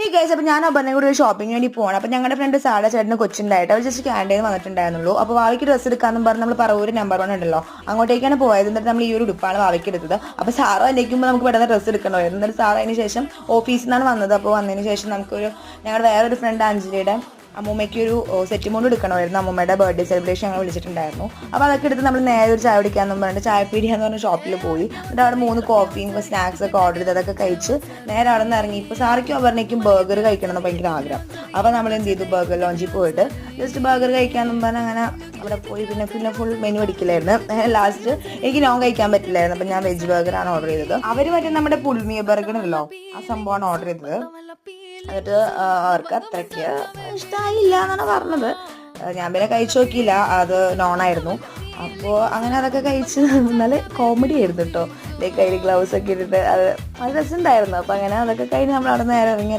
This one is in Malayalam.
ഹേ ഗൈസ്, അപ്പോൾ ഞാൻ അപർണയും കൂടി ഒരു ഷോപ്പിംഗ് വേണ്ടി പോകണം. അപ്പോൾ ഞങ്ങളുടെ ഫ്രണ്ട് സാഡ ചേട്ടന് കൊച്ചുണ്ടായിട്ട് അവർ ജസ്റ്റ് ക്യാൻറ്റീൻ വന്നിട്ടുണ്ടായിരുന്നുള്ളൂ. അപ്പോൾ വാവയ്ക്ക് ഡ്രസ്സ് എടുക്കാമെന്ന് പറഞ്ഞ് നമ്മൾ പറവൂർ നമ്പർ 1 ഉണ്ടല്ലോ, അങ്ങോട്ടേക്കാണ് പോയത്. എന്നിട്ട് നമ്മൾ ഈ ഒരു ഉടുപ്പാണ് വാവയ്ക്ക് എടുത്തത്. അപ്പോൾ സാറ് അല്ലേക്കുമ്പോൾ നമുക്ക് പെട്ടെന്ന് ഡ്രസ്സ് എടുക്കണമായിരുന്നു. എന്നിട്ട് സാറ് അതിന് ശേഷം ഓഫീസിൽ നിന്നാണ് വന്നത്. അപ്പോൾ വന്നതിന് ശേഷം ഞങ്ങളുടെ വേറൊരു ഫ്രണ്ട് അഞ്ജലിയുടെ അമ്മൂമ്മയ്ക്ക് ഒരു സെറ്റ് മുണ്ട് എടുക്കണമായിരുന്നു. അമ്മൂമ്മയുടെ ബർത്ത്ഡേ സെലിബ്രേഷൻ ഞങ്ങൾ വിളിച്ചിട്ടുണ്ടായിരുന്നു. അപ്പോൾ അതൊക്കെ എടുത്ത് നമ്മൾ നേരെ ഒരു ചായ കുടിക്കാമെന്ന് പറഞ്ഞിട്ട് ചായപ്പീടിയ എന്ന് പറഞ്ഞ ഷോപ്പിൽ പോയി. എന്നിട്ട് അവിടെ 3 കോഫിയും സ്നാക്സ് ഒക്കെ ഓർഡർ ചെയ്ത് അതൊക്കെ കഴിച്ച് നേരെ അവിടെ നിന്ന് ഇറങ്ങി. ഇപ്പോൾ സാറിക്കും അപർണയ്ക്കും ബർഗർ കഴിക്കണമെന്ന് ഭയങ്കര ആഗ്രഹം. അപ്പോൾ നമ്മൾ എന്ത് ചെയ്തു, ബർഗർ ലോഞ്ചിൽ പോയിട്ട് ജസ്റ്റ് ബർഗർ കഴിക്കാമെന്നും പറഞ്ഞാൽ അങ്ങനെ അവിടെ പോയി. പിന്നെ ഫുൾ മെനു അടിക്കില്ലായിരുന്നു. ലാസ്റ്റ് എനിക്ക് നോൺ കഴിക്കാൻ പറ്റില്ലായിരുന്നു. അപ്പം ഞാൻ വെജ് ബർഗറാണ് ഓർഡർ ചെയ്തത്. അവർ മറ്റേ നമ്മുടെ പുൽമിയ ബർഗർ ഉണ്ടല്ലോ, ആ സംഭവമാണ് ഓർഡർ ചെയ്തത്. എന്നിട്ട് അവർക്ക് അത്രയ്ക്ക് ഇഷ്ടമായില്ല എന്നാണ് പറഞ്ഞത്. ഞാൻ പിന്നെ കഴിച്ചു നോക്കിയില്ല, അത് നോണായിരുന്നു. അപ്പോൾ അങ്ങനെ അതൊക്കെ കഴിച്ച് നല്ല കോമഡി ആയിരുന്നു കേട്ടോ. കയ്യിൽ ഗ്ലൗസ് ഒക്കെ ഇട്ടിട്ട് അത് രസമുണ്ടായിരുന്നു. അപ്പോൾ അങ്ങനെ അതൊക്കെ കഴിഞ്ഞ് നമ്മൾ അവിടെ നേരെ ഇറങ്ങി.